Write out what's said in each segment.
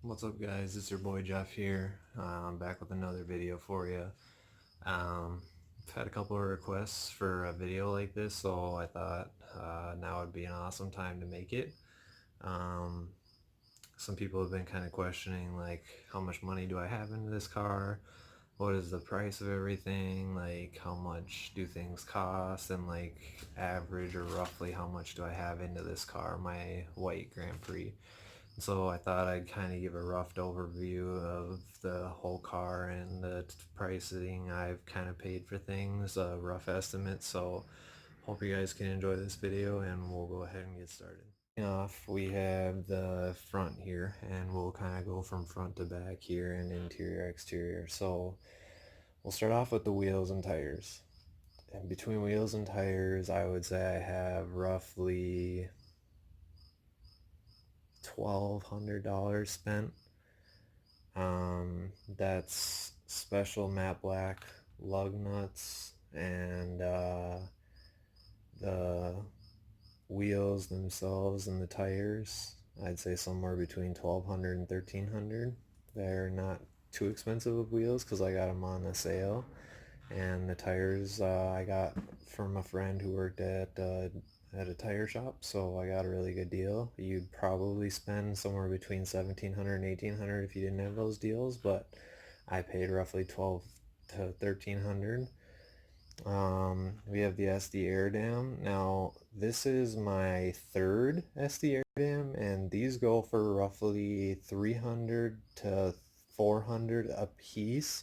What's up, guys? It's your boy Jeff here. I'm back with another video for you. I've had a couple of requests for a video like this, so I thought now would be an awesome time to make it. Um, some people have been kind of questioning, like, how much money do I have into this car? What is the price of everything? Like, how much do things cost? And, like, average or roughly how much do I have into this car, my white Grand Prix? So I thought I'd kind of give a rough overview of the whole car and the pricing I've kind of paid for things, a rough estimate. So hope you guys can enjoy this video, and we'll go ahead and get started. Off, we have the front here, and we'll kind of go from front to back here and interior exterior. So we'll start off with the wheels and tires. And between wheels and tires, I would say I have roughly $1,200 spent. That's special matte black lug nuts and the wheels themselves and the tires. I'd say somewhere between 1,200 and 1,300. They're not too expensive of wheels because I got them on a sale. And the tires I got from a friend who worked at a tire shop, so I got a really good deal. You'd probably spend somewhere between 1,700 and 1,800 if you didn't have those deals, but I paid roughly 12 to 1,300. We have the SD air dam. Now, this is my third SD air dam, and these go for roughly 300 to 400 a piece.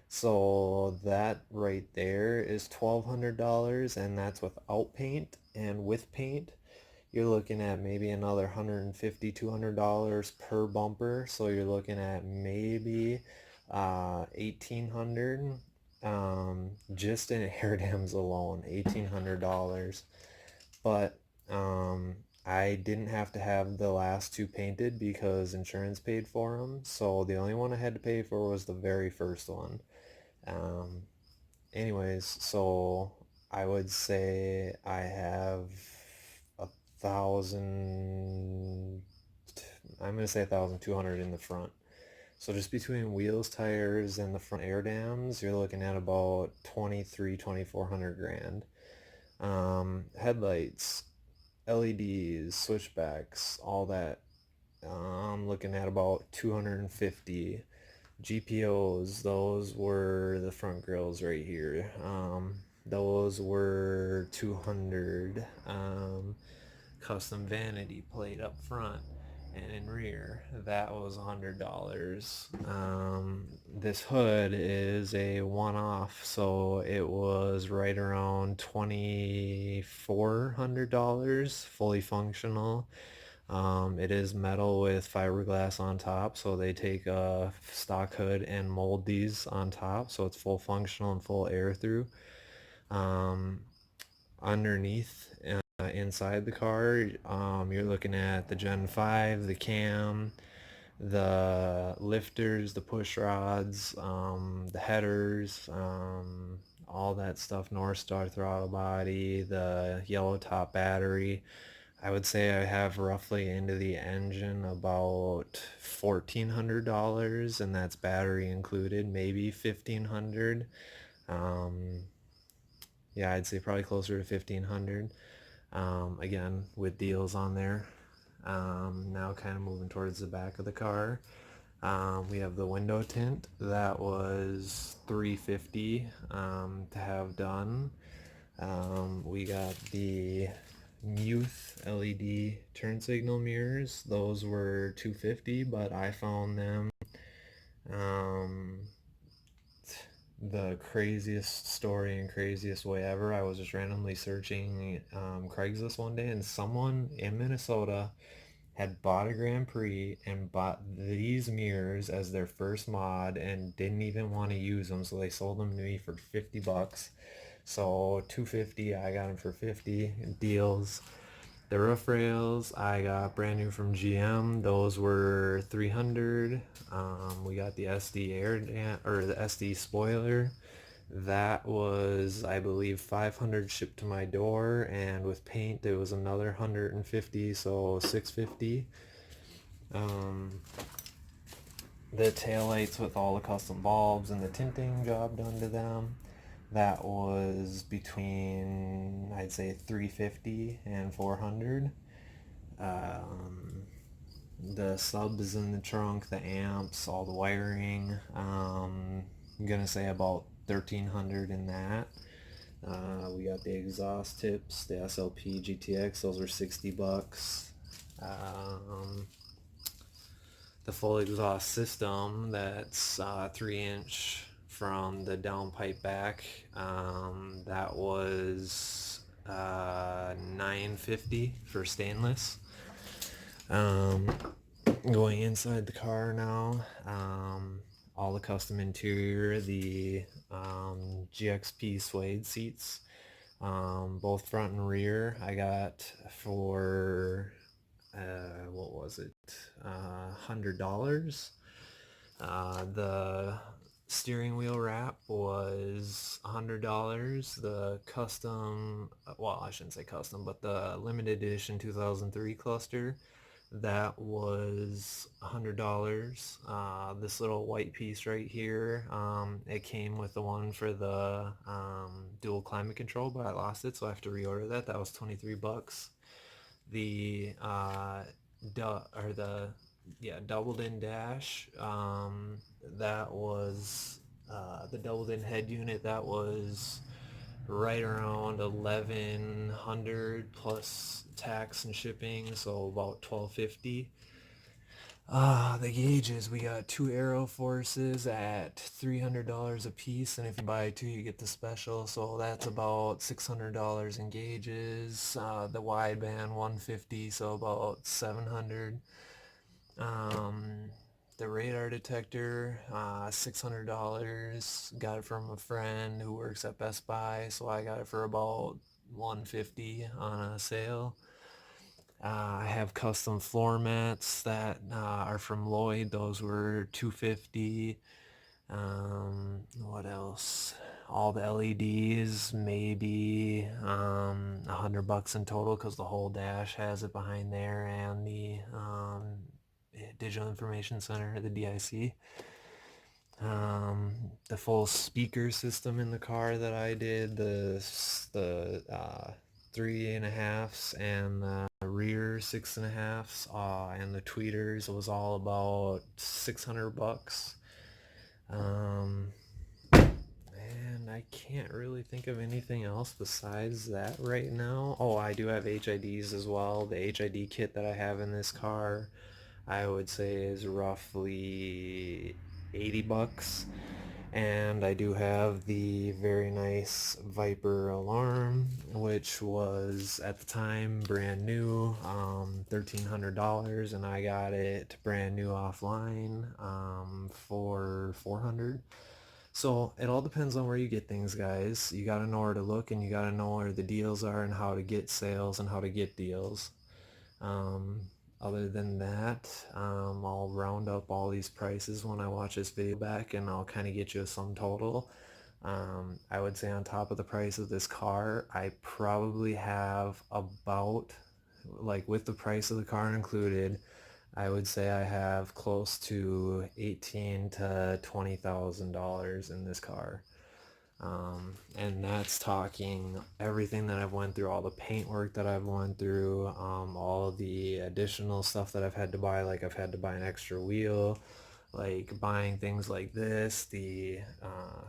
So that right there is $1,200, and that's without paint. And with paint, you're looking at maybe another $150, $200 per bumper. So you're looking at maybe 1,800 just in air dams alone, $1,800. But I didn't have to have the last two painted because insurance paid for them. So the only one I had to pay for was the very first one. Um, Anyways, so I would say I have 1,000, I'm gonna say 1,200 in the front. So just between wheels, tires, and the front air dams, you're looking at about 2,400 grand. Headlights, LEDs, switchbacks, all that. I'm looking at about 250. GPOs, those were the front grills right here. Those were 200. Custom vanity plate up front and in rear, that was $100. This hood is a one-off, so it was right around $2,400, fully functional. It is metal with fiberglass on top, so they take a stock hood and mold these on top, so it's full functional and full air through. Underneath, inside the car, you're looking at the Gen 5, the cam, the lifters, the push rods, the headers, all that stuff, North Star throttle body, the yellow top battery. I would say I have roughly into the engine about $1,400, and that's battery included, maybe 1,500. Um, yeah, I'd say probably closer to 1,500. Again, with deals on there. Now kind of moving towards the back of the car. We have the window tint. That was $350 to have done. We got the Muth LED turn signal mirrors. Those were $250, but I found them um, the craziest story and craziest way ever. I was just randomly searching Craigslist one day, and someone in Minnesota had bought a Grand Prix and bought these mirrors as their first mod and didn't even want to use them, so they sold them to me for 50 bucks. So 250, I got them for 50 deals. The roof rails I got brand new from GM. Those were 300. We got the SD air or the SD spoiler. That was, I believe, 500 shipped to my door, and with paint it was another 150, so 650. The taillights with all the custom bulbs and the tinting job done to them, that was between, I'd say, 350 and 400. Um, the subs in the trunk, the amps, all the wiring, I'm gonna say about 1300 in that. We got the exhaust tips, the SLP GTX, those were 60 bucks. The full exhaust system, that's 3-inch from the downpipe back, that was 950 for stainless. Going inside the car now, all the custom interior, the GXP suede seats, both front and rear, I got for what was it, $100. The steering wheel wrap was $100. The custom, well, I shouldn't say custom, but the limited edition 2003 cluster, that was $100. This little white piece right here, it came with the one for the dual climate control, but I lost it, so I have to reorder that. That was 23 bucks. The doubled in dash, that was the doubled in head unit, that was right around 1100 plus tax and shipping, so about 1250. The gauges, we got two Aero Forces at $300 a piece, and if you buy two you get the special, so that's about $600 in gauges. The wideband 150, so about 700. The radar detector, $600. Got it from a friend who works at Best Buy, so I got it for about 150 on a sale. I have custom floor mats that are from Lloyd. Those were $250. What else? All the LEDs, maybe $100 in total, because the whole dash has it behind there, and the Digital Information Center, the DIC. The full speaker system in the car that I did, the 3.5s and the rear 6.5s, and the tweeters, was all about $600. And I can't really think of anything else besides that right now. Oh, I do have HIDs as well. The HID kit that I have in this car, I would say, is roughly $80. And I do have the very nice Viper alarm, which was at the time brand new, $1,300, and I got it brand new offline for $400. So it all depends on where you get things, guys. You gotta know where to look, and you gotta know where the deals are and how to get sales and how to get deals. Um, Other than that, I'll round up all these prices when I watch this video back, and I'll kind of get you a sum total. I would say on top of the price of this car, I probably have about, like, with the price of the car included, I would say I have close to $18,000 to $20,000 in this car. And that's talking everything that I've went through, all the paint work that I've went through, all the additional stuff that I've had to buy, like I've had to buy an extra wheel, like buying things like this, the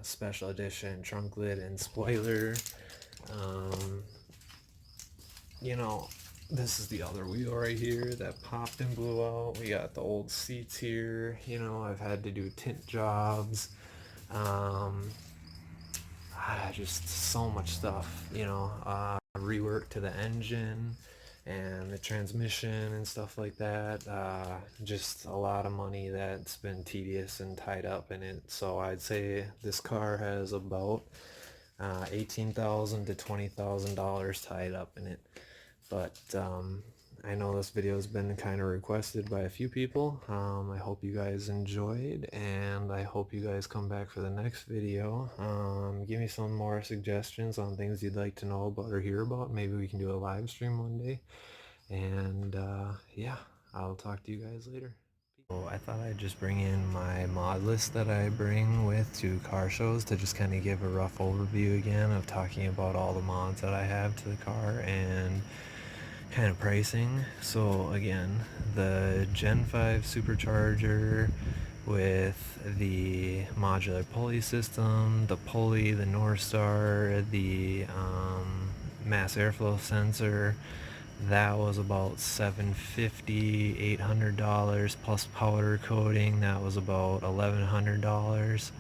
special edition trunk lid and spoiler. Um, you know, this is the other wheel right here that popped and blew out. We got the old seats here. I've had to do tint jobs. Just so much stuff, rework to the engine and the transmission and stuff like that. Just a lot of money that's been tedious and tied up in it. So I'd say this car has about $18,000 to $20,000 tied up in it. But I know this video has been kind of requested by a few people. I hope you guys enjoyed, and I hope you guys come back for the next video. Give me some more suggestions on things you'd like to know about or hear about. Maybe we can do a live stream one day. And yeah, I'll talk to you guys later. I thought I'd just bring in my mod list that I bring with to car shows to just kind of give a rough overview again of talking about all the mods that I have to the car and kind of pricing. So again, the Gen 5 Supercharger with the modular pulley system, the pulley, the North Star, the mass airflow sensor, that was about $750, $800 plus powder coating. That was about $1,100.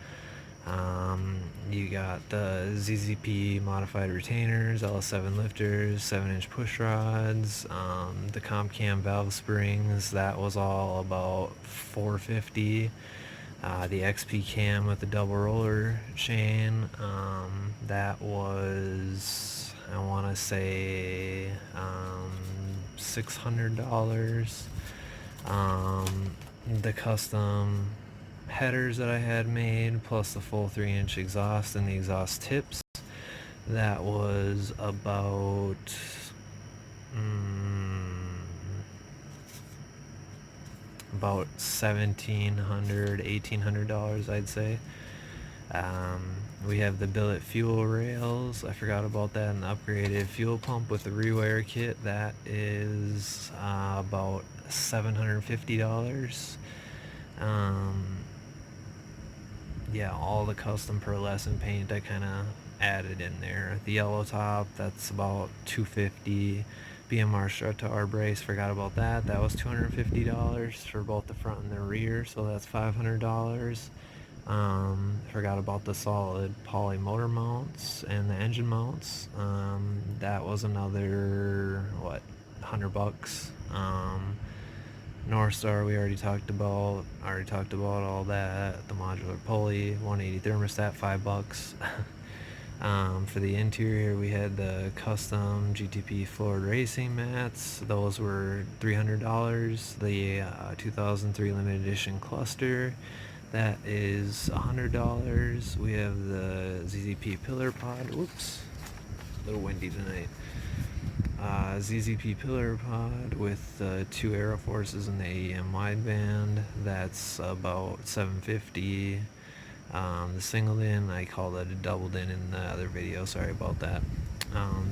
You got the ZZP modified retainers, LS7 lifters, 7-inch push rods, the comp cam valve springs. That was all about $450. The XP cam with the double roller chain. That was, I want to say, $600. The custom headers that I had made, plus the full 3-inch exhaust and the exhaust tips, that was about about $1,700, $1,800, I'd say. We have the billet fuel rails. I forgot about that. And the upgraded fuel pump with the rewire kit. That is about $750. Yeah, all the custom pearlescent paint I kind of added in there. The yellow top, that's about $250. BMR strut to R brace, forgot about that. That was $250 for both the front and the rear, so that's $500. Forgot about the solid poly motor mounts and the engine mounts. That was another, what, $100. North Star we already talked about. All that. The modular pulley, 180 thermostat, $5. For the interior, we had the custom GTP Ford racing mats. Those were $300. The 2003 limited edition cluster, that is $100. We have the ZZP pillar pod. Whoops, a little windy tonight. ZZP pillar pod with the two Aero Forces and the AEM wideband. That's about $750. The singled in, I called it a doubled in the other video. Sorry about that.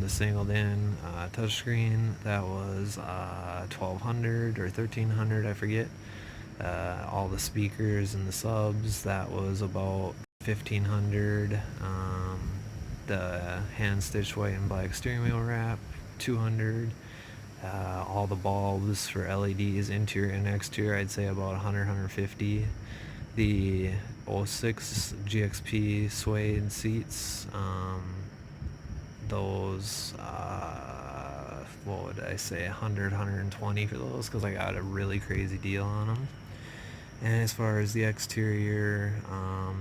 The singled in touchscreen, that was $1,200 or $1,300, I forget. All the speakers and the subs, that was about $1,500. The hand stitched white and black steering wheel wrap, $200. All the bulbs for LEDs, interior and exterior, I'd say about $100, $150. The 06 GXP suede seats, those, what would I say, $100, $120 for those, because I got a really crazy deal on them. And as far as the exterior,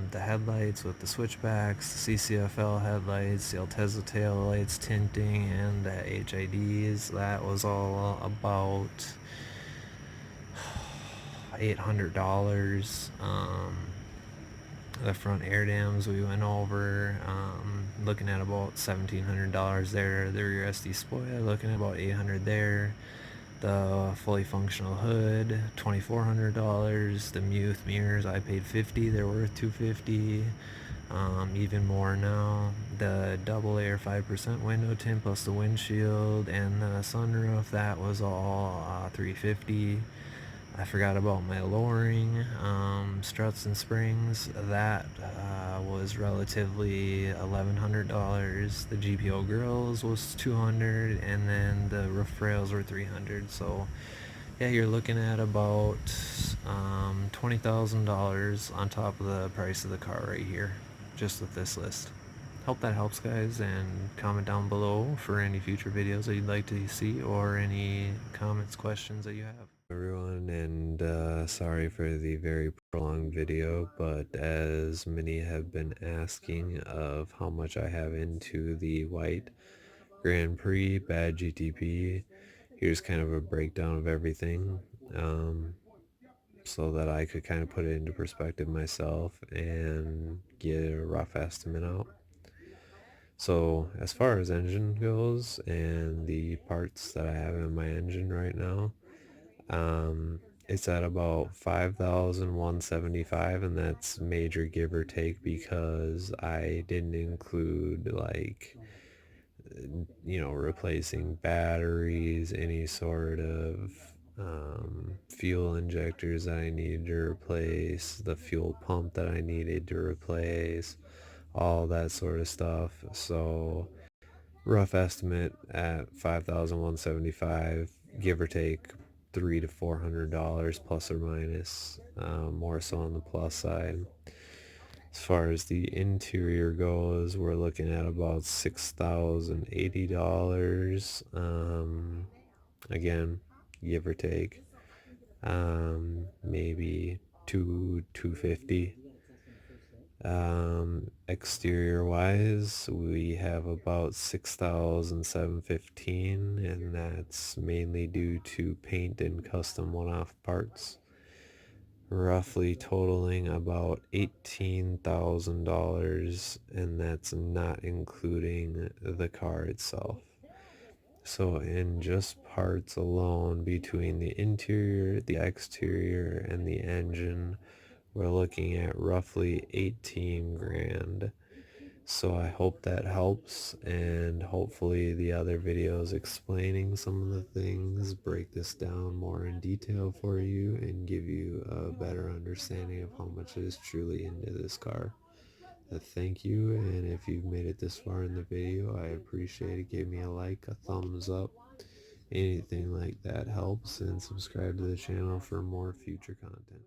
the headlights with the switchbacks, the CCFL headlights, the Altezza tail lights, tinting, and the HIDs, that was all about $800. The front air dams we went over, looking at about $1,700 there. The rear SD spoiler, looking at about $800 there. The fully functional hood, $2,400. The Muth mirrors, I paid $50. They're worth $250. Even more now. The double air 5% window tint plus the windshield and the sunroof, that was all $350. I forgot about my lowering, struts and springs. That was relatively $1,100. The GPO grills was $200, and then the roof rails were $300. So yeah, you're looking at about $20,000 on top of the price of the car right here, just with this list. Hope that helps, guys, and comment down below for any future videos that you'd like to see or any comments, questions that you have. Everyone, and sorry for the very prolonged video, but as many have been asking of how much I have into the white Grand Prix Bad GTP, here's kind of a breakdown of everything, so that I could kind of put it into perspective myself and get a rough estimate out. So as far as engine goes and the parts that I have in my engine right now, It's at about 5,175, and that's major give or take because I didn't include like replacing batteries, any sort of fuel injectors that I needed to replace, the fuel pump that I needed to replace, all that sort of stuff. So rough estimate at 5,175, give or take $300 to $400 plus or minus, more so on the plus side. As far as the interior goes, we're looking at about $6,080. Again, give or take. Maybe 250. Exterior wise, we have about 6,715, and that's mainly due to paint and custom one-off parts, roughly totaling about $18,000, and that's not including the car itself. So in just parts alone, between the interior, the exterior, and the engine, we're looking at roughly 18 grand. So I hope that helps, and hopefully the other videos explaining some of the things break this down more in detail for you and give you a better understanding of how much is truly into this car. Thank you, and if you've made it this far in the video, I appreciate it. Give me a like, a thumbs up, anything like that helps, and subscribe to the channel for more future content.